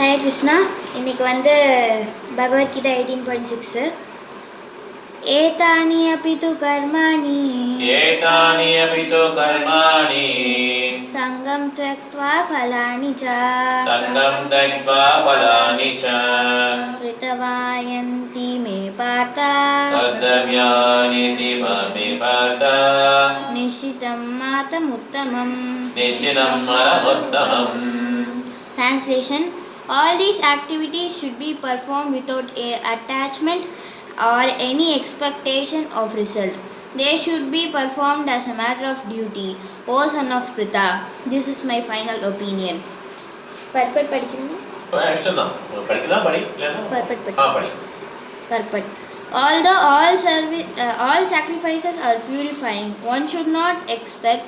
ஹரே கிருஷ்ணா. இன்னைக்கு வந்து பகவத்கீதா 18.6 ஏதானி அபி து கர்மாணி சங்கம் த்யக்த்வா ஃபலானி ச கிருதவாயந்தி மே பார்த்தா நிஷிதம் மாதமுத்தமம். Translation: all these activities should be performed without attachment or any expectation of result. They should be performed as a matter of duty. O son of Pritha, this is my final opinion. Purport படிக்கணும். Purport. Although all sacrifices are purifying, one should not expect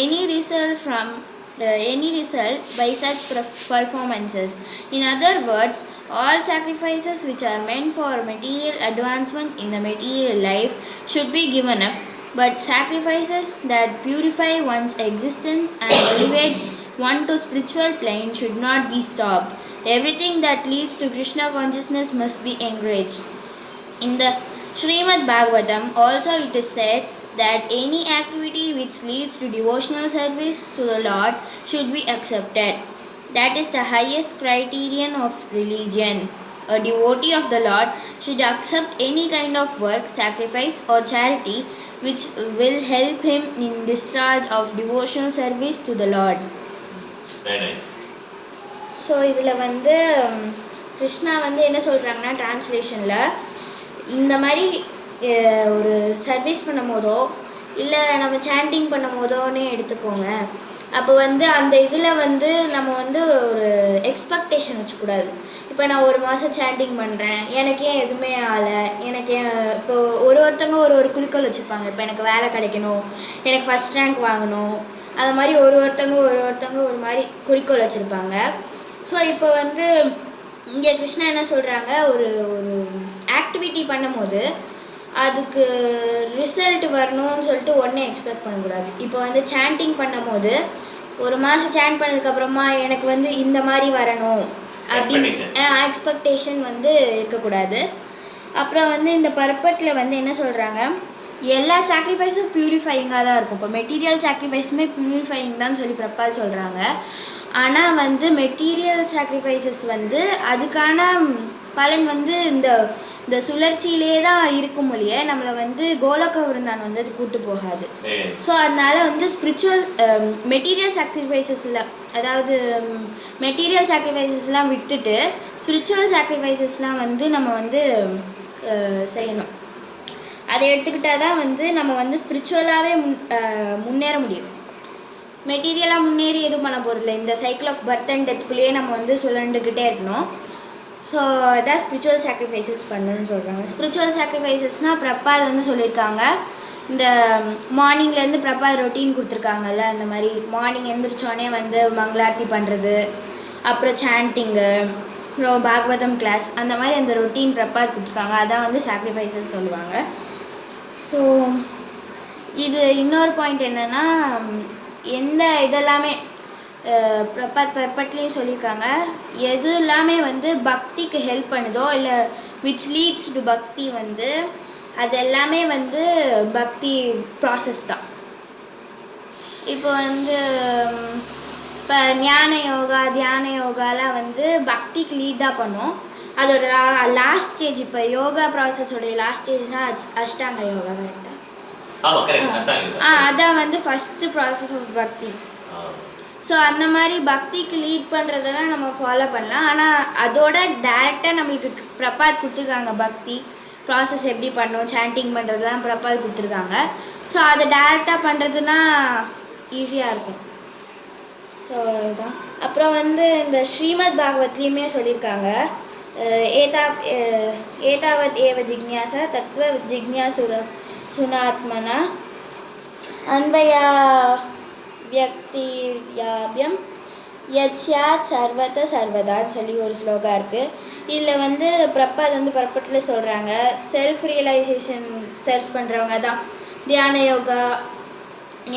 any result by such performances. In other words, all sacrifices which are meant for material advancement in the material life should be given up, but sacrifices that purify one's existence and elevate one to spiritual plane should not be stopped. Everything that leads to Krishna consciousness must be encouraged. In the Srimad Bhagavatam also it is said that any activity which leads to devotional service to the Lord should be accepted. That is the highest criterion of religion. A devotee of the Lord should accept any kind of work, sacrifice or charity which will help him in discharge of devotional service to the Lord. So இதில் வந்து கிருஷ்ணா வந்து என்ன சொல்கிறாங்கன்னா டிரான்ஸ்லேஷனில் இந்த மாதிரி ஒரு service பண்ணும் போதோ இல்லை நம்ம சாண்டிங் பண்ணும் போதோன்னே எடுத்துக்கோங்க. அப்போ வந்து அந்த இதில் வந்து நம்ம வந்து ஒரு எக்ஸ்பெக்டேஷன் வச்சுக்கூடாது. இப்போ நான் ஒரு மாதம் சாண்டிங் பண்ணுறேன், எனக்கு ஏன் எதுவுமே ஆகலை, எனக்கு இப்போ ஒருத்தவங்க ஒரு குறிக்கோள் வச்சுருப்பாங்க. இப்போ எனக்கு வேலை கிடைக்கணும், எனக்கு ஃபஸ்ட் ரேங்க் வாங்கணும், அது மாதிரி ஒருத்தவங்க ஒரு மாதிரி குறிக்கோள் வச்சுருப்பாங்க. ஸோ இப்போ வந்து இங்கே கிருஷ்ணா என்ன சொல்கிறாங்க, ஒரு ஆக்டிவிட்டி பண்ணும்போது அதுக்கு ரிசல்ட் வரணும்னு சொல்லிட்டு உடனே எக்ஸ்பெக்ட் பண்ணக்கூடாது. இப்போ வந்து சாண்டிங் பண்ணும் போது ஒரு மாதம் சாண்ட் பண்ணதுக்கப்புறமா எனக்கு வந்து இந்த மாதிரி வரணும் அப்படின்னு எக்ஸ்பெக்டேஷன் வந்து இருக்கக்கூடாது. அப்புறம் வந்து இந்த பர்பட்டில் வந்து என்ன சொல்கிறாங்க, எல்லா சாக்ரிஃபைஸும் ப்யூரிஃபையிங்காக தான் இருக்கும். இப்போ மெட்டீரியல் சாக்ரிஃபைஸுமே ப்யூரிஃபையிங் தான் சொல்லி பிரபாத் சொல்கிறாங்க. ஆனால் வந்து மெட்டீரியல் சாக்ரிஃபைசஸ் வந்து அதுக்கான பலன் வந்து இந்த சுழற்சியிலே தான் இருக்கும் மொழியே நம்மளை வந்து கோலக்க விருந்தான் வந்து அது கூட்டு போகாது. ஸோ அதனால வந்து ஸ்பிரிச்சுவல் மெட்டீரியல் சாக்ரிஃபைசஸில், அதாவது மெட்டீரியல் சாக்ரிஃபைசஸ்லாம் விட்டுட்டு ஸ்பிரிச்சுவல் சாக்ரிஃபைசஸ்லாம் வந்து நம்ம வந்து செய்யணும். அதை எடுத்துக்கிட்டால் தான் வந்து நம்ம வந்து ஸ்பிரிச்சுவலாகவே முன்னேற முடியும். மெட்டீரியலாக முன்னேறி எதுவும் பண்ண போகிறதில்ல. இந்த சைக்கிள் ஆஃப் பர்த் அண்ட் டெத்துக்குள்ளேயே நம்ம வந்து சுழண்டுக்கிட்டே இருக்கணும். ஸோ இதான் ஸ்பிரிச்சுவல் சாக்ரிஃபைசஸ் பண்ணுன்னு சொல்கிறாங்க. ஸ்பிரிச்சுவல் சாக்ரிஃபைசஸ்னால் பிரபாத் வந்து சொல்லியிருக்காங்க, இந்த மார்னிங்லேருந்து பிரபாத் ரொட்டீன் கொடுத்துருக்காங்கல்ல, அந்த மாதிரி மார்னிங் எழுந்திரிச்சோடனே வந்து மங்களார்த்தி பண்ணுறது, அப்புறம் சாண்டிங்கு, அப்புறம் பாகவதம் கிளாஸ், அந்த மாதிரி அந்த ரொட்டீன் பிரபாத் கொடுத்துருக்காங்க. அதான் வந்து சாக்ரிஃபைசஸ் சொல்லுவாங்க. ஸோ இது இன்னொரு பாயிண்ட் என்னென்னா, எந்த இதெல்லாமே பிரபாத் பர்பட்லேயும் சொல்லியிருக்காங்க, எது எல்லாமே வந்து பக்திக்கு ஹெல்ப் பண்ணுதோ இல்லை விச் லீட்ஸ் டு பக்தி வந்து அது எல்லாமே வந்து பக்தி ப்ராசஸ் தான். இப்போ வந்து இப்போ ஞான யோகா, தியான யோகாலாம் வந்து பக்திக்கு லீட் தான் பண்ணும். அதோட லாஸ்ட் ஸ்டேஜ், இப்போ யோகா ப்ராசஸோடைய லாஸ்ட் ஸ்டேஜ்னால் அஷ்டாங்க யோகா. கரெக்டாக அதான் வந்து ஃபஸ்ட்டு ப்ராசஸ் ஆஃப் பக்தி. ஸோ அந்த மாதிரி பக்திக்கு லீட் பண்ணுறதெல்லாம் நம்ம ஃபாலோ பண்ணலாம். ஆனால் அதோட டேரெக்டாக நம்மளுக்கு பிரபாத் கொடுத்துருக்காங்க பக்தி ப்ராசஸ் எப்படி பண்ணணும், சாண்டிங் பண்ணுறதுலாம் பிரபாத் கொடுத்துருக்காங்க. ஸோ அதை டேரெக்டாக பண்ணுறதுனா ஈஸியாக இருக்கும். ஸோ அதுதான். அப்புறம் வந்து இந்த ஸ்ரீமத் பாகவத்லேயுமே சொல்லியிருக்காங்க, ஏதாவத் ஏவ ஜிக்ஞாசா தத்துவ ஜிக்ஞாசுனாத்மனா அன்பயா வியக்தியாபியம் யத்யாத் சர்வத சர்வதான்னு சொல்லி ஒரு ஸ்லோகா இருக்குது. இதில் வந்து பிரபாத் வந்து பர்பட்டில் சொல்கிறாங்க, செல்ஃப் ரியலைசேஷன் சர்ச் பண்ணுறவங்க தான் தியான யோகா,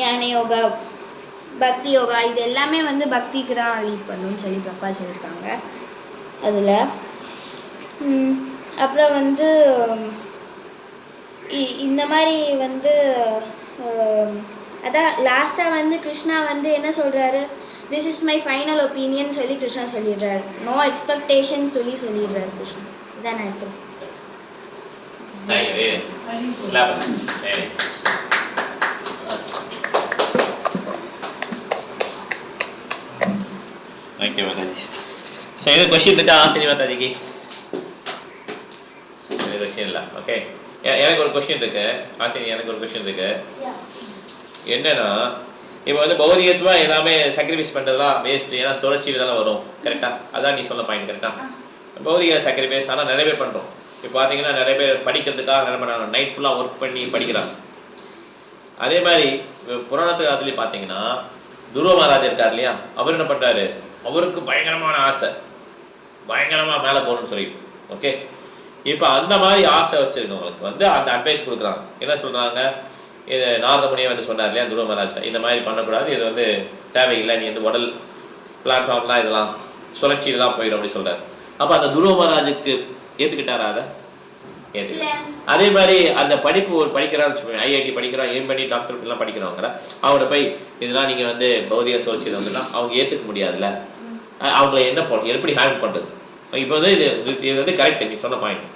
ஞான யோகா, பக்தி யோகா, இது எல்லாமே வந்து பக்திக்கு தான் லீட் பண்ணணும்னு சொல்லி பிரபாத் சொல்லியிருக்காங்க. அதில். அப்புறம் வந்து இந்த மாதிரி வந்து அதான் லாஸ்ட்டாக வந்து கிருஷ்ணா வந்து என்ன சொல்கிறாரு, this is my final opinion சொல்லி கிருஷ்ணா சொல்லிடுறாரு. நோ எக்ஸ்பெக்டேஷன் சொல்லிடுறாரு கிருஷ்ணா. இதான் நான் எடுத்துருக்கேன். Thank you, Mataji. So, any question இருக்கா ஆசினி மாதாஜிக்கு? any question இல்ல. ஓகே, எனக்கு ஒரு கொஸ்டின் இருக்கு ஆசினி, எனக்கு ஒரு கொஸ்டின் இருக்கு. என்னன்னா இப்போ வந்து பௌதிகத்துவா எல்லாமே சாக்ரிஃபைஸ் பண்ணுறதுலாம் வேஸ்ட், ஏன்னா சுழற்சியில் தானே வரும். கரெக்டாக? அதான் நீ சொல்ல பாயிண்ட் கரெக்டாக. பௌதிக சாக்ரிஃபைஸ் ஆனால் நிறைய பேர் பண்ணுறோம். இப்போ பார்த்தீங்கன்னா நிறைய பேர் படிக்கிறதுக்காக என்ன பண்ணுறாங்க, நைட் ஃபுல்லாக ஒர்க் பண்ணி படிக்கிறாங்க. அதே மாதிரி புராணத்து காலத்துலேயும் பார்த்தீங்கன்னா துருவ மகாராஜா இருக்கார் இல்லையா, அவர் என்ன பண்ணுறாரு, அவருக்கு பயங்கரமான ஆசை, பயங்கரமாக மேலே போகணும்னு சொல்லிட்டு. ஓகே, இப்போ அந்த மாதிரி ஆசை வச்சுருக்கவங்களுக்கு வந்து அந்த அட்வைஸ் கொடுக்குறாங்க. என்ன சொல்கிறாங்க, இது நாரதமுனியை வந்து சொன்னார் இல்லையா துருவ மகாராஜா, இந்த மாதிரி பண்ணக்கூடாது, இது வந்து தேவையில்லை, நீ வந்து உடல் பிளாட்ஃபார்ம்லாம் இதெல்லாம் சுழற்சியில் தான் போயிடும் அப்படி சொல்கிறார். அப்போ அந்த துருவ மகாராஜுக்கு ஏற்றுக்கிட்டாரா? அதை ஏற்றுக்கிட்ட. அதே மாதிரி அந்த படிப்பு ஒரு படிக்கிறான்னு வச்சுக்கோங்க, ஐஐடி படிக்கிறான், ஏன் பண்ணி டாக்டர் எல்லாம் படிக்கிறவங்கள அவங்கள போய் இதெல்லாம் நீங்கள் வந்து பௌதிக சுழற்சியில் வந்துலாம் அவங்க ஏற்றுக்க முடியாதுல்ல, அவங்கள என்ன எப்படி ஹேண்டில் பண்ணுறது? இப்போ வந்து இது வந்து கரெக்ட் நீ சொன்ன பாயிண்ட்.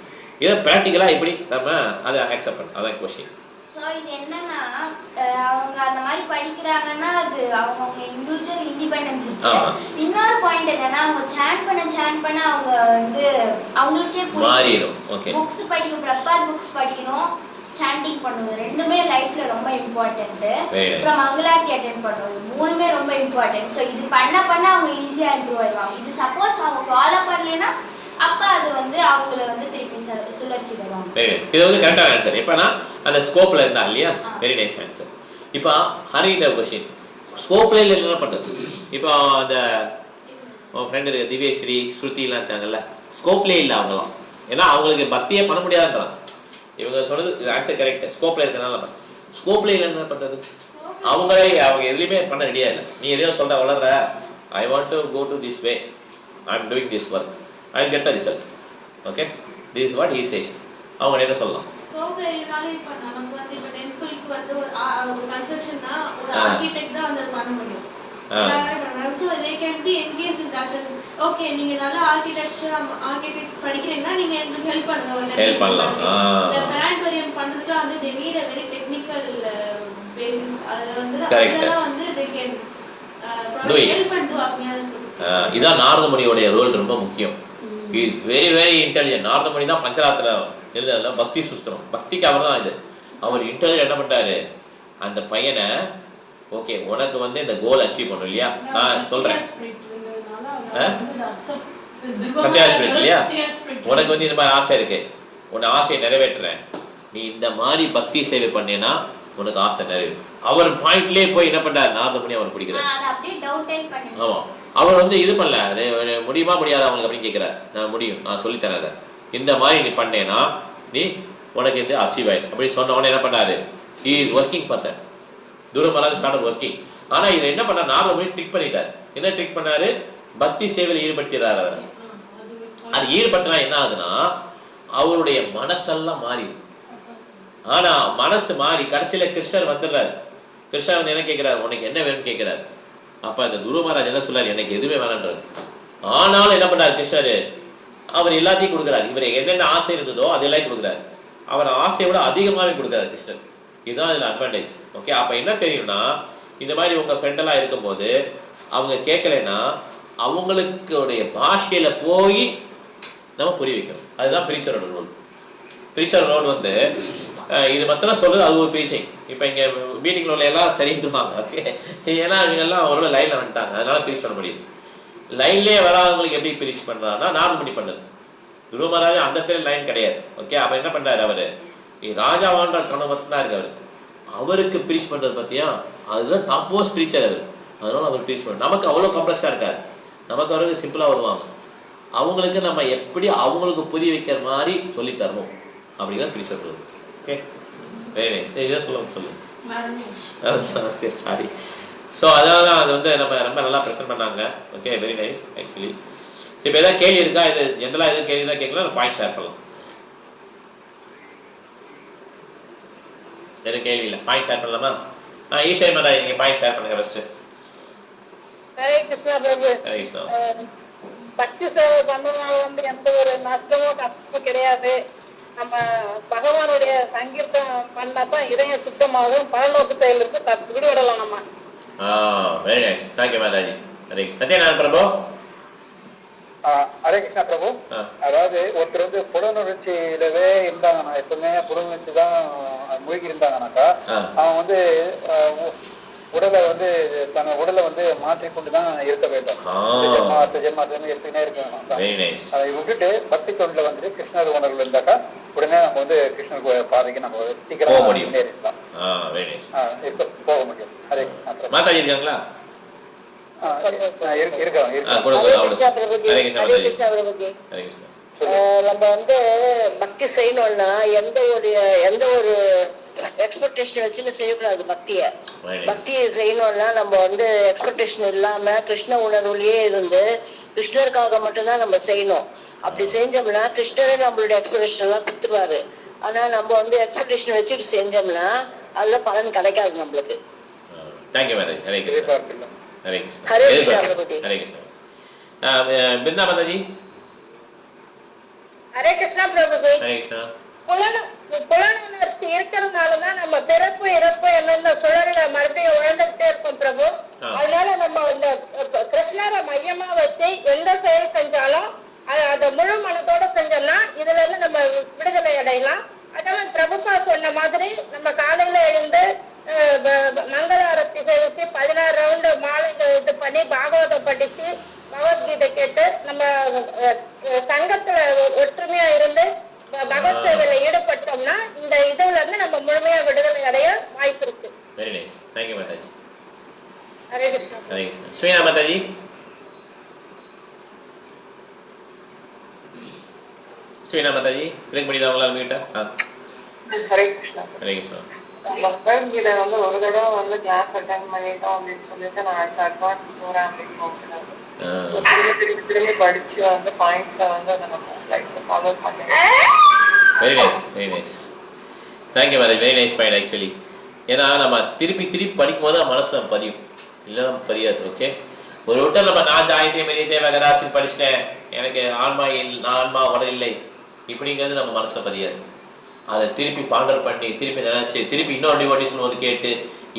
இதை ப்ராக்டிக்கலாக எப்படி நம்ம அதை அக்செப்ட் பண்ண, அதான் கொஸ்டின். ஸோ இது என்னன்னா, அவங்க அந்த மாதிரி படிக்கிறாங்கன்னா அது அவங்கவுங்க இண்டிவிஜுவல் இண்டிபெண்டன்ஸ் இருக்கு. இன்னொரு பாயிண்ட் என்னன்னா, அவங்க சேன் பண்ண அவங்க வந்து அவங்களுக்கே மாறிடும். ஓகே, புக்ஸ் படிக்கணும், பிரபாத் புக்ஸ் படிக்கணும், சாண்டிங் பண்ணுவது ரெண்டுமே லைஃப்ல ரொம்ப இம்பார்ட்டன்ட். அப்புறம் மங்களார்த்தி அட்டென்ட் பண்ணுவது மூணுமே ரொம்ப இம்பார்ட்டன்ட். ஸோ இது பண்ண அவங்க ஈஸியாக இம்ப்ரூவ் ஆயிடுவாங்க. இது சப்போஸ் அவங்க ஃபாலோ பண்ணலைன்னா அப்போ அது வந்து அவங்கள வந்து திருப்பி சுழற்சி தருவாங்க. வெரி நைஸ், இது வந்து கரெக்டான ஆன்சர். எப்போனா அந்த ஸ்கோப்பில் இருந்தா இல்லையா, வெரி நைஸ் ஆன்சர். இப்போ ஹரிட்ட கொஸ்டின், ஸ்கோப்ல இல்லை என்ன பண்ணுறது? இப்போ அந்த ஃப்ரெண்டு இருக்கு திவ்யஸ்ரீ ஸ்ருதிலாம் இருக்காங்கல்ல, ஸ்கோப்லேயே இல்லை அவங்களாம், ஏன்னா அவங்களுக்கு பக்தியே பண்ண முடியாதுன்றான். இவங்க சொன்னது இது ஆன்சர் கரெக்ட், ஸ்கோப்பில் இருக்கிறனால. ஸ்கோப்ல இல்லை என்ன பண்ணுறது? அவங்க எதுலையுமே பண்ண ரெடியா இல்லை. நீ எதையோ சொல்ற வளர்ற, I want to go to this way, I am doing this work, I will get the result. Okay, this is what he says. அவங்க என்ன சொல்லலாம், ஸ்கோப்ல இல்லனாலும் இப்ப நமக்கு வந்து இப்ப டெம்பிளுக்கு வந்து ஒரு கன்ஸ்ட்ரக்ஷன்னா ஒரு ஆர்க்கிடெக்ட் தான் வந்து பண்ண முடியும். So they can be engaged in that sense. Okay, நீங்க நல்ல ஆர்க்கிடெக்ட் படிக்கிறீங்கன்னா நீங்க எனக்கு ஹெல்ப் பண்ணுங்க, ஒரு ஹெல்ப் பண்ணலாம். இந்த பிளானட்டோரியம் பண்றதுக்கு வந்து they need a very technical basis. அது வந்து அதெல்லாம் வந்து they can help and do அப்படினா இதான் நாரதமுனியோட ரோல் ரொம்ப முக்கியம். He is very very intelligent. Naradamuni தான் பஞ்சராத்திர எழுதல பக்தி சுஸ்திரம், பக்திக்கு அவர் தான் இது. அவர் இன்டெலிஜென்ட் என்ன பண்றாரு, அந்த பையனை ஓகே உனக்கு வந்து இந்த கோல் அச்சீவ் பண்ணும் இல்லையா, நான் சொல்றேன் சத்யாஸ்பிரிட் இல்லையா, உனக்கு வந்து இந்த மாதிரி ஆசை இருக்கு, உன்னை ஆசையை நிறைவேற்றுறேன், நீ இந்த மாதிரி பக்தி சேவை பண்ணேன்னா உனக்கு ஆசை நிறைவேறும். அவர் பாயிண்ட்லயே போய் என்ன பண்றாரு, நாரதமுனி அவர் பிடிக்கிறார். ஆமா, அவர் வந்து இது பண்ணல, முடியுமா முடியாதா அவங்களுக்கு அப்படின்னு கேட்கிறார். நான் முடியும், நான் சொல்லித்தரேன், இந்த மாதிரி நீ பண்ணேன்னா நீ உனக்கு இந்த அச்சீவ் ஆயிடும் அப்படி சொன்ன உடனே என்ன பண்ணாரு, he is working for that. தூரம் மலாது ஸ்டார்ட் ஒர்க்கிங். ஆனா இதில் என்ன பண்ணார், நாரதமுனி ட்ரிக் பண்ணிட்டார். என்ன ட்ரிக் பண்ணாரு, பக்தி சேவையில் ஈடுபடுத்திடுறாரு அவர். அது ஈடுபடுத்தினா என்ன ஆகுதுன்னா அவருடைய மனசெல்லாம் மாறி, ஆனா மனசு மாறி கடைசியில கிருஷ்ணர் வந்துடுறாரு. கிருஷ்ணர் வந்து என்ன கேட்கிறாரு, உனக்கு என்ன வேணும்னு கேட்கிறாரு. அப்ப அந்த துருவ மகாராஜ் என்ன சொல்றாரு, எனக்கு எதுவுமே வேணான்றாரு. ஆனாலும் என்ன பண்ணாரு கிருஷ்ணர், அவர் எல்லாத்தையும் கொடுக்குறாரு. இவர் என்னென்ன ஆசை இருந்ததோ அதெல்லாம் கொடுக்குறாரு. அவர் ஆசையோட அதிகமாகவே கொடுக்குறாரு கிருஷ்ணர். இதுதான் இதில் அட்வான்டேஜ். ஓகே, அப்போ என்ன தெரியும்னா, இந்த மாதிரி உங்கள் ஃப்ரெண்டெல்லாம் இருக்கும்போது அவங்க கேட்கலைன்னா அவங்களுடைய பாஷையில் போய் நம்ம புரிய வைக்கணும். அதுதான் பிரீச்சரோட ரோல். பிரீச்சர் ரோல் வந்து இது மற்றெல்லாம் சொல்கிறது அது ஒரு பிரீச்சிங். இப்போ இங்கே மீட்டிங்கில் உள்ள எல்லாம் சரின்ட்டுவாங்க. ஓகே, ஏன்னா இவங்கெல்லாம் ஒரு லைனில் வந்துட்டாங்க, அதனால பிரீச் பண்ண முடியுது. லைன்லேயே வராதவங்களுக்கு எப்படி பிரீச் பண்ணுறாங்கன்னா நார்மலி பண்ணுது. துருவ மகாராஜா அந்த இடத்துல லைன் கிடையாது. ஓகே, அப்போ என்ன பண்ணுறாரு, அவர் ராஜாவான்ற கனவு மட்டும்தான் இருக்கு அவருக்கு. அவருக்கு ப்ரீச் பண்ணுறது பார்த்தியா, அதுதான் டாப் மோஸ்ட் ப்ரீச்சர் அவர். அதனால அவர் ப்ரீச் பண்ண நமக்கு அவ்வளோ காம்ப்ளெக்ஸாக இருக்காது. நமக்கு அவருக்கு சிம்பிளாக வருவாங்க. அவங்களுக்கு நம்ம எப்படி அவங்களுக்கு புரிய வைக்கிற மாதிரி சொல்லி தரணும் அப்படிங்கிறது ப்ரீச்சர் சொல்லுது. Okay, very nice. இதை சொல்லுங்க. சாரி. ஸோ அதனால தான் அது வந்து நம்ம ரொம்ப நல்லா ப்ரெசென்ட் பண்ணாங்க. Okay, very nice actually. சரி, இப்போ ஏதாவது கேள்வி இருக்கா? இது ஜென்ரலாக எதுவும் கேள்வி தான் கேட்கலாம், பாயிண்ட் ஷேர் பண்ணலாம். எதுவும் கேள்வி இல்லை, பாயிண்ட் ஷேர் பண்ணலாமா? ஈஸ்வரி மாதா, நீங்கள் பாயிண்ட் ஷேர் பண்ணுங்க ஃபஸ்ட்டு. ஹரே கிருஷ்ணா பிரபு. ஹரே கிருஷ்ணா. பக்தி சேவை பண்ணனால எந்த ஒரு நஷ்டமும் கஷ்டமும் கிடையாது. நம்ம பகவானுடைய சங்கீர்த்தம் பண்ணாதான் இதயம் சுத்தமாகும், பரலோக செயலுக்கு விடுபடலாம் நம்ம. Very nice, thank you Mataji. Hare Krishna. Satyanarayana Prabhu. Hare Krishna Prabhu. அதாவது ஒருத்தர் வந்து புலனுணர்ச்சியிலவே இருந்தாங்கன்னா, எப்பவுமே புலனுணர்ச்சி தான் மூழ்கி இருந்தாங்கன்னாக்கா, அவன் வந்து உடலை வந்து தன் உடலை வந்து மாற்றிக்கொண்டுதான் இருக்க வேண்டும். ஜென்மாத்திரமே எடுத்துக்கிட்டே இருக்கணும். அதை விட்டுட்டு பக்தி தொண்டில் வந்துட்டு கிருஷ்ணர் உணர்வு இருந்தாக்கா உடனே நம்ம வந்து கிருஷ்ணர் பாதைக்கு நம்ம சீக்கிரம் முன்னேறிடலாம், போக முடியும். ஹரே கிருஷ்ணா. மாதாஜி இருக்காங்களா? நம்ம வந்து பக்தி செய்யணும்னா எந்த ஒரு எக்ஸ்பெக்டேஷன் வச்சுன்னு செய்யக்கூடாது. பக்தியை செய்யணும்னா நம்ம வந்து எக்ஸ்பெக்டேஷன் இல்லாம கிருஷ்ண உணர்வுலயே இருந்து கிருஷ்ணருக்காக மட்டும்தான் நம்ம செய்யணும். அப்படி செஞ்சோம்னா கிருஷ்ணரே நம்மளுடைய எக்ஸ்பெக்டேஷன் எல்லாம் கொடுத்துருவாரு. ஆனா நம்ம வந்து எக்ஸ்பெக்டேஷன் வச்சுட்டு செஞ்சோம்னா அதுல பலன் கிடைக்காது நம்மளுக்கு. ஹரே கிருஷ்ணா. ஹரே கிருஷ்ணா பிரபுஜி. ஹரே கிருஷ்ணா. பிருந்தா மாதாஜி. ஹரே கிருஷ்ணா பிரபுஜி. ஹரே கிருஷ்ணா. புலனுணர்ச்சி இருக்கிறதுனாலதான் நம்ம பிறப்பு இறப்பு என்ன சுழல மறுபடியும் உழந்துட்டே இருப்போம் பிரபு. அதனால நம்ம இந்த கிருஷ்ணரை மையமா வச்சு எந்த செயல் செஞ்சாலும் அதை முழு மனத்தோட செஞ்சோம்னா இதுல இருந்து நம்ம விடுதலை அடையலாம். அதான் பிரபுப்பா சொன்ன மாதிரி நம்ம காலையில எழுந்து மங்கள-ஆரத்தி கழிச்சு 16 ரவுண்டு மாலை இது பண்ணி பாகவதம் படிச்சு பகவத்கீதை கேட்டு நம்ம சங்கத்துல ஒற்றுமையா இருந்து பகவத் சேவையில ஈடுபட்டோம்னா இந்த இதுல இருந்து நம்ம முழுமையா விடுதலை அடைய வாய்ப்பு இருக்கு. Very nice, thank you Mataji. Hare Krishna. Hare Krishna. Sreena Mataji. Sreena Mataji இருக்க முடியுதா உங்களால் மீட்டா? ஹரே கிருஷ்ணா. ஹரே கிருஷ்ணா. பகவத்கீதை வந்து ஒரு தடவை வந்து கிளாஸ் அட்டெண்ட் பண்ணிட்டோம் அப்படின்னு சொல்லிட்டு நான் அடுத்த அட்வான்ஸ் ப்ரோக்ராம் போகிறேன். திரும்பி படிச்சு வந்து பாயிண்ட்ஸை வந்து அதை நம்ம லைஃப்ல ஃபாலோ பண்ணுவேன். Very nice, very nice, thank you Mataji. Very nice point actually. ஏன்னா நம்ம திருப்பி படிக்கும் போது மனசுல பதியும், இல்லைன்னா பதியாது. ஓகே, ஒரு விட்டு நம்ம நான் ஜாயத்தே மெரியத்தே வகராசின்னு படிச்சுட்டேன், எனக்கு நான் ஆன்மா உடல் இல்லை இப்படிங்கிறது நம்ம மனசுல பதியாது. அதை திருப்பி பாண்டர் பண்ணி திருப்பி நினைச்சு திருப்பி இன்னொரு டிவோட்டிஷன் வந்து கேட்டு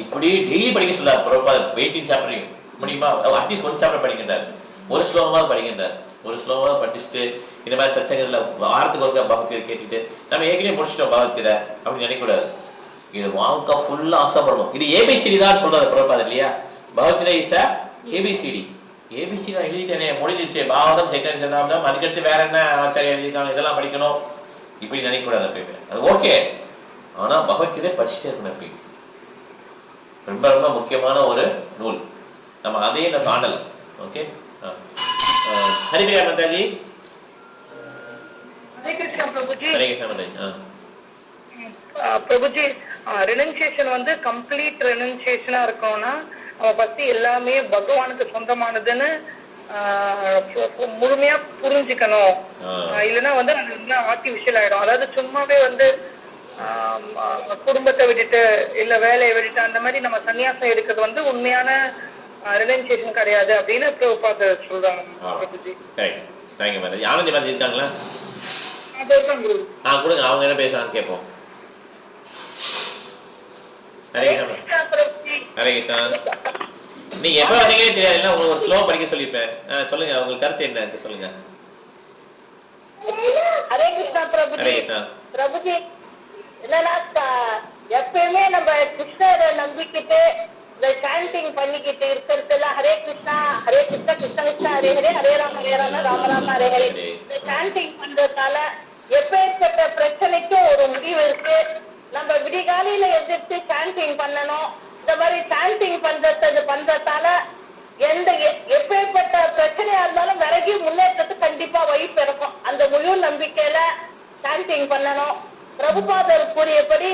இப்படி டெய்லி படிக்க சொல்லார். ப்ராப்பர் 18 சாப்டரையும் முடியுமா அட்லீஸ்ட் 1 சாப்டர் படிக்கின்றார், ஒரு ஸ்லோகமாக படிக்கின்றார், ஒரு ஸ்லோகமாக படிச்சுட்டு இந்த மாதிரி சத்சங்கத்தில் வாரத்துக்கு ஒருக்கா பகவத்கீதை கேட்டுட்டு நம்ம ஏற்கனவே முடிச்சிட்டோம் பகவத்கீதை அப்படின்னு நினைக்கக்கூடாது. இது வாழ்க்கை ஃபுல்லாக ஆசைப்படணும். இது ஏபிசிடி தான் சொல்றாரு ப்ராப்பர் இல்லையா? Bhagavad Gita is the ABCD. ABCD நான் எழுதிட்டேனே முடிஞ்சிச்சு, பாவதம் சைத்தன்ய சதாப்தம், அதுக்கடுத்து வேற என்ன ஆச்சாரியம் எழுதியிருக்காங்க இதெல்லாம் படிக்கணும் இப்படி நினைக்கக்கூடாது. எப்பயுமே அது ஓகே, ஆனால் பகவத்கீதை படிச்சுட்டே இருக்கணும் எப்பயும். ரொம்ப ரொம்ப முக்கியமான ஒரு நூல், நம்ம அதையே நம்ம தாண்டல. ஓகே, ஹரிபிரியா மாதாஜி. ஹரே கிருஷ்ணா பிரபுஜி. ஹரே கிருஷ்ணா மாதாஜி. பிரபுஜி, ரெனன்சியேஷன் வந்து கம்ப்ளீட் ரெனன்சியேஷனா இருக்கோம்னா நம்ம பத்தி எல்லாமே பகவானுக்கு சொந்தமானதுன்னு முழுமையா புரிஞ்சுக்கணும். இல்லைன்னா வந்து அது வந்து ஆர்டிபிஷியல் ஆயிடும். அதாவது சும்மாவே வந்து குடும்பத்தை விட்டுட்டு இல்ல வேலையை விட்டுட்டு அந்த மாதிரி நம்ம சன்னியாசம் எடுக்கிறது வந்து உண்மையான ரெனன்சியேஷன் கிடையாது அப்படின்னு சொல்றாங்க. தேங்க்யூ மாதாஜி. ஆனந்தி மாதாஜி இருக்காங்களா? கொடுங்க, அவங்க என்ன பேசுறாங்க கேட்போம். ஹரே கிருஷ்ணா. ஹரே கிருஷ்ணா. நீங்க எப்ப வந்தீங்கன்னு தெரியாது, இல்லை உங்களுக்கு ஒரு ஸ்லோ படிக்க சொல்லிப்பேன். சொல்லுங்க, உங்களுக்கு கருத்து என்ன சொல்லுங்க. ஹரே கிருஷ்ணா பிரபுஜி. ஹரே கிருஷ்ணா. பிரபுஜி, என்னன்னா எப்பயுமே நம்ம கிருஷ்ணரை நம்பிக்கிட்டு இந்த சாண்டிங் பண்ணிக்கிட்டு இருக்கிறதுல ஹரே கிருஷ்ணா ஹரே கிருஷ்ணா கிருஷ்ண கிருஷ்ணா ஹரே ஹரே ஹரே ராம ராம ராம ஹரே ஹரே இந்த சாண்டிங் பண்றதுனால எப்பேற்பட்ட பிரச்சனைக்கும் ஒரு முடிவு இருக்கு. நம்ம விடிகாலையில எதிர்த்து சாண்டிங் பண்ணணும். இந்த மாதிரி சாண்டிங் பண்றதால எப்பேற்பட்ட பிரச்சனையா இருந்தாலும் விலகி முன்னேற்றத்துக்கு கண்டிப்பா வழி பிறக்கும். அந்த முழு நம்பிக்கையில சாண்டிங் பண்ணணும். பிரபுபாதர் கூறியபடி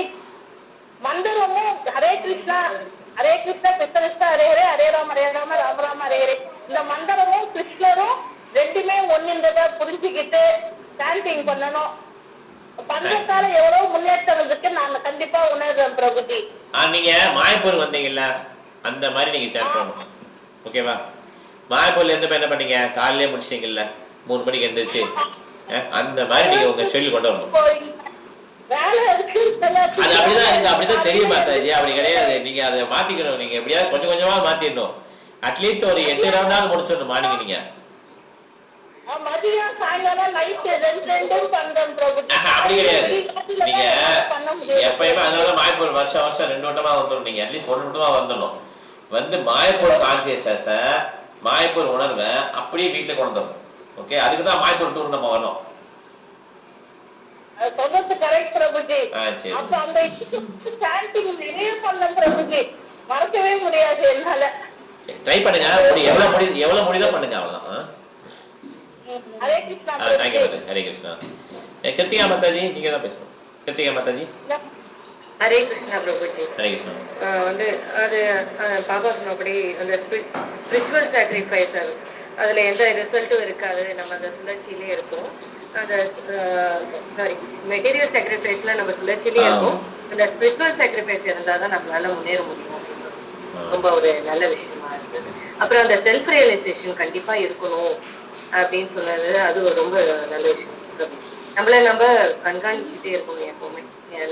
மந்திரமும் ஹரே கிருஷ்ணா கிருஷ்ண கிருஷ்ணா ஹரே ஹரே ஹரே ராம ராம ராம ஹரே ஹரே இந்த மந்திரமும் கிருஷ்ணரும் ரெண்டுமே ஒண்ணுன்றத புரிஞ்சுக்கிட்டு சாண்டிங் பண்ணணும். பண்றதால எவ்வளவு முன்னேற்றம் இருக்கு நான் கண்டிப்பா உணர்றேன் பிரபுஜி. நீங்க மாயப்பூர் வந்தீங்கல்ல அந்த மாதிரி நீங்க சேட் பண்ணணும். ஓகேவா? மாயப்பூர்ல இருந்து என்ன பண்ணீங்க? காலையிலே முடிச்சிட்டீங்கல்ல 3 மணிக்கு எந்திரிச்சு அந்த மாதிரி நீங்க உங்க ஷெட்யூல் கொண்டு வரணும். அது அப்படிதான் தெரியும் மாதாஜி. அப்படி கிடையாது. நீங்க அதை மாத்திக்கணும். நீங்க எப்படியாவது கொஞ்சம் கொஞ்சமா மாத்திடணும். அட்லீஸ்ட் ஒரு 8 ரவுண்டாவது முடிச்சிடணும் மார்னிங் நீங்க. அப்படி கிடையாது. நீங்க எப்பயுமே அதனால மாயப்பூர் வருஷம் 2 வட்டமா வந்துடும். நீங்க அட்லீஸ்ட் 1 வட்டமா வந்துடணும். வந்து மாயப்பூர் கான்சியஸ மாயப்பூர் உணர்வை அப்படியே வீட்டுல கொண்டு வரணும். ஓகே, அதுக்கு தான் மாயப்பூர் டூர் நம்ம வரணும். மறக்கவே முடியாது என்னால. ட்ரை பண்ணுங்க. எவ்வளவு முடியுதோ பண்ணுங்க. அவ்வளவுதான். ஹரே கிருஷ்ணா. ஹரே கிருஷ்ணா. கிருத்திகா மாதாஜி நீங்க தான் பேசணும். கிருத்திகா மாதாஜி. ஹரே கிருஷ்ணா பிரபுஜி. ஹரே கிருஷ்ணா. வந்து அது பாபா சொன்னபடி அந்த ஸ்பிரிச்சுவல் சாக்ரிஃபைஸ் அதுல எந்த ரிசல்ட்டும் இருக்காது. நம்ம அந்த சுழற்சியிலே இருக்கும். அந்த மெட்டீரியல் சாக்ரிஃபைஸ்ல நம்ம சுழற்சியிலே இருக்கும். அந்த ஸ்பிரிச்சுவல் சாக்ரிஃபைஸ் இருந்தால் தான் நம்மளால முன்னேற முடியும் அப்படின்னு சொல்லி ரொம்ப ஒரு நல்ல விஷயமா இருக்குது. அப்புறம் அந்த செல்ஃப் ரியலைசேஷன் கண்டிப்பா இருக்கணும் அப்படின்னு சொன்னது அது ரொம்ப நல்ல விஷயம். நம்ம கண்காணிச்சுட்டே இருக்கணும் எப்பவுமே.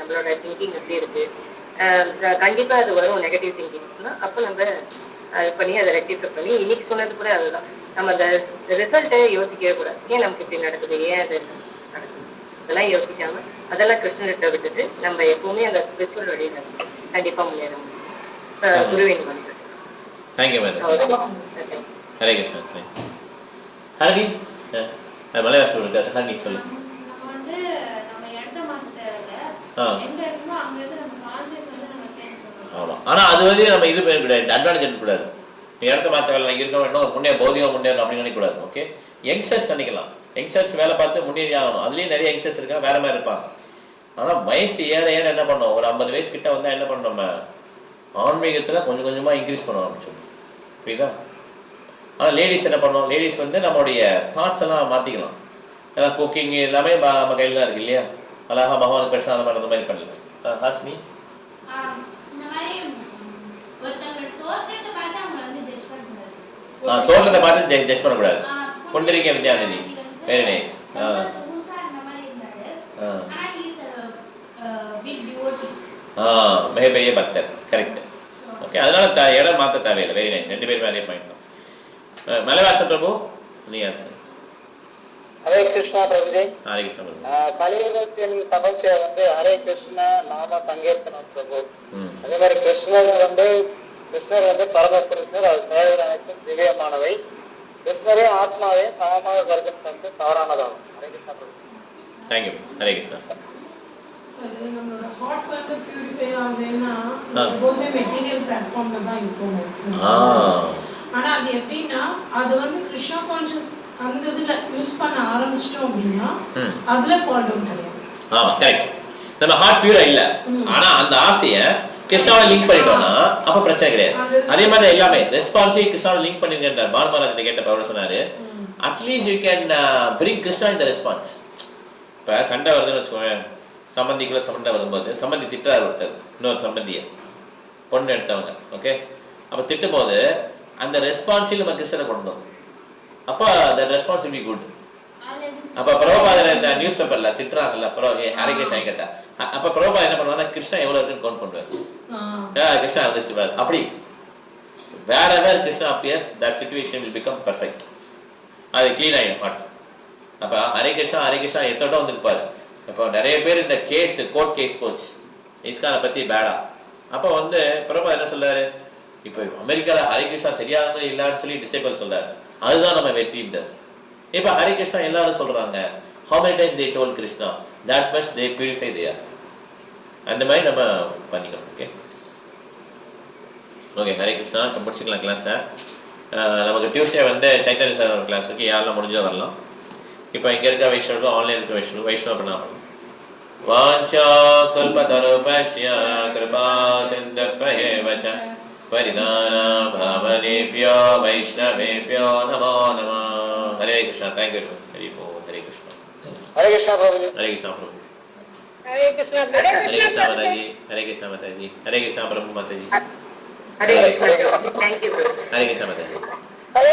நம்மளோட திங்கிங் எப்படி இருக்கு, கண்டிப்பா அது வரும் நெகட்டிவ் திங்கிங்ஸ்னா அப்போ நம்ம அது பண்ணி அதை ரெக்டிஃபை பண்ணி இன்னைக்கு சொன்னது கூட அதுதான். நம்ம அந்த ரிசல்ட்டை யோசிக்கவே கூடாது. ஏன் நமக்கு இப்படி நடக்குது, ஏன் அது நடக்குது, அதெல்லாம் யோசிக்காம அதெல்லாம் கிருஷ்ணர்கிட்ட விட்டுட்டு நம்ம எப்பவுமே அந்த ஸ்பிரிச்சுவல் வழியில கண்டிப்பா முன்னேற முடியும். குருவின் வந்து தேங்க்யூ மேடம். ஹரே கிருஷ்ணா. ஹரி மலையா சொல்லுங்க. ஹரி சொல்லு. நம்ம வந்து நம்ம இடத்த மாத்த தேவையில்ல. எங்க இருக்கோ அங்க இருந்து நம்ம கான்ஷியஸ் வந்து நம்ம சேஞ்ச் பண்ணணும். ஆமா. ஆனா அது வந்து நம்ம இது பண்ண கூடாது. அட்வான்டேஜ் எடுக்க கூடாது. நீ இடத்த மாத்த வேலை இருக்கணும், இன்னும் முன்னே பௌதிகம் முன்னேறணும் அப்படின்னு நினைக்கக்கூடாது. ஓகே, யங்ஸ்டர்ஸ் நினைக்கலாம். யங்ஸ்டர்ஸ் வேலை பார்த்து முன்னேறி ஆகணும். அதுலேயும் நிறைய யங்ஸ்டர்ஸ் இருக்கா, வேற மாதிரி இருப்பாங்க. ஆனால் வயசு ஏற ஏற என்ன பண்ணோம், ஒரு 50 வயசு கிட்ட வந்தால் என்ன பண்ணோம், நம்ம ஆன்மீகத்தில் கொஞ்சம் கொஞ்சமாக இன்க்ரீஸ் பண்ண ஆரம்பிச்சோம். புரியுதா? ஆனால் லேடிஸ் என்ன பண்ணோம், லேடிஸ் வந்து நம்மளுடைய தாட்ஸ் எல்லாம் மாற்றிக்கலாம். ஏன்னா குக்கிங் எல்லாமே நம்ம கையில் தான் இருக்கு இல்லையா? அழகா பகவான் பிரச்சனை அந்த மாதிரி பண்ணலாம். ஹாஸ்னி தோட்டத்தை பார்த்து ஜட்ஜ் பண்ணக்கூடாது. புண்டரிக வித்யாநிதி வெரி நைஸ். மிகப்பெரிய பக்தர். கரெக்ட். ஓகே, அதனால இடம் மாற்ற தேவையில்லை. Very nice. 2 பேருமே அதே பாயிண்ட் தான். மலைவாசன் பிரபு நீங்க. ஹரே கிருஷ்ணா பிரபுஜி. ஹரே கிருஷ்ணா பிரபு. கலியுகத்தின் தபஸ்யா வந்து ஹரே கிருஷ்ணா நாம சங்கீர்த்தனம் பிரபு. அதே மாதிரி கிருஷ்ணர் வந்து பரமபுருஷர், அவர் சேவை அனைத்தும் திவ்யமானவை. கிருஷ்ணரே ஆத்மாவையும் சமமாக கருதும் வந்து தவறானதாகும். ஹரே கிருஷ்ணா பிரபு. தேங்க்யூ. ஹரே கிருஷ்ணா. நம்மளோட ஹார்ட் வந்து பியூரிஃபை ஆகுதுன்னா எப்பவுமே மெட்டீரியல் பிளாட்ஃபார்ம்ல தான் இருக்கும் மேக்ஸிமம். ஆனா அது எப்படின்னா அது வந்து கிருஷ்ணா கான்ஷியஸ் அந்த இதுல யூஸ் பண்ண ஆரம்பிச்சிட்டோம் அப்படின்னா அதுல ஃபால் டவுன் கிடையாது. ஆமா, கரெக்ட். நம்ம ஹார்ட் பியூரா இல்ல, ஆனா அந்த ஆசைய கிருஷ்ணாவோட லிங்க் பண்ணிட்டோம்னா அப்ப பிரச்சனை கிடையாது. அதே மாதிரி எல்லாமே ரெஸ்பான்சிவ் கிருஷ்ணாவோட லிங்க் பண்ணிருக்கேன். பாரமாராஜ் கேட்டப்ப அவர் சொன்னாரு, at least you can bring Krishna in the response. இப்ப சண்டை வருதுன்னு வச்சுக்கோங்க, சம்பந்திக்குள்ள சண்டை வரும்போது சம்பந்தி திட்டுறாரு ஒருத்தர் இன்னொரு சம்பந்தியை, பொண்ணு எடுத்தவங்க. ஓகே, அப்ப திட்டும் போது அந்த ரெஸ்பான்ஸில் நம்ம கிருஷ்ணனை கொண்டு வந்தோம். அப்போ அந்த ரெஸ்பான்ஸ் வில் பி குட். அப்போ பிரபுபாதர் இந்த நியூஸ் பேப்பர்ல திட்டுறாங்கல்ல, ஹரே கிருஷ்ணா கேட்டா, அப்ப பிரபுபாதர் என்ன பண்ணுவாங்க, கிருஷ்ணா எவ்வளவு இருக்குன்னு கவுண்ட் பண்ணுவார். கிருஷ்ணா இருந்துச்சு அப்படி wherever Krishna appears, that situation will become perfect. அது க்ளீன் ஆகிடும் ஹார்ட். அப்போ ஹரே கிருஷ்ணா எத்தோட வந்துருப்பாரு. இப்போ நிறைய பேர் இந்த கேஸ் கோர்ட் கேஸ் போச்சு இஸ்கானை பற்றி பேடா. அப்போ வந்து பிரபா என்ன சொல்றாரு, இப்போ அமெரிக்காவில் ஹரே கிருஷ்ணா தெரியாதவங்க இல்லைன்னு சொல்லி டிசேபிள் சொல்றாரு. அதுதான் நம்ம வெற்றின்றது. இப்போ ஹரே கிருஷ்ணா எல்லாரும் சொல்றாங்க, how many times they told Krishna, that much they purify their. அந்த மாதிரி நம்ம பண்ணிக்கணும். Okay okay Hare Krishna. இப்போ முடிச்சுக்கலாம் கிளாஸை. நமக்கு டியூஸ்டே வந்து சைத்தன்ய சார் கிளாஸுக்கு யாரெல்லாம் முடிஞ்சோ வரலாம். இப்போ இங்கே இருக்க வைஷ்ணவர்கள் ஆன்லைன் இருக்க வைஷ்ணவ பண்ணலாம். வாஞ்சா கல்பதருபஸ்ய கிருபா சிந்தப்பயேவ ச பரிதான பாவனேப்யோ வைஷ்ணவேப்யோ நமோ நமः. Hare Krishna. Thank you very much. Hari Om. Hare Krishna. Hare Krishna Prabhu. Hare Krishna Prabhu. Hare Krishna. Hare Krishna Mataji. Hare Krishna Mataji. Hare Krishna Prabhu Mataji. Hare Krishna. Thank you. Hare Krishna Mataji. Hare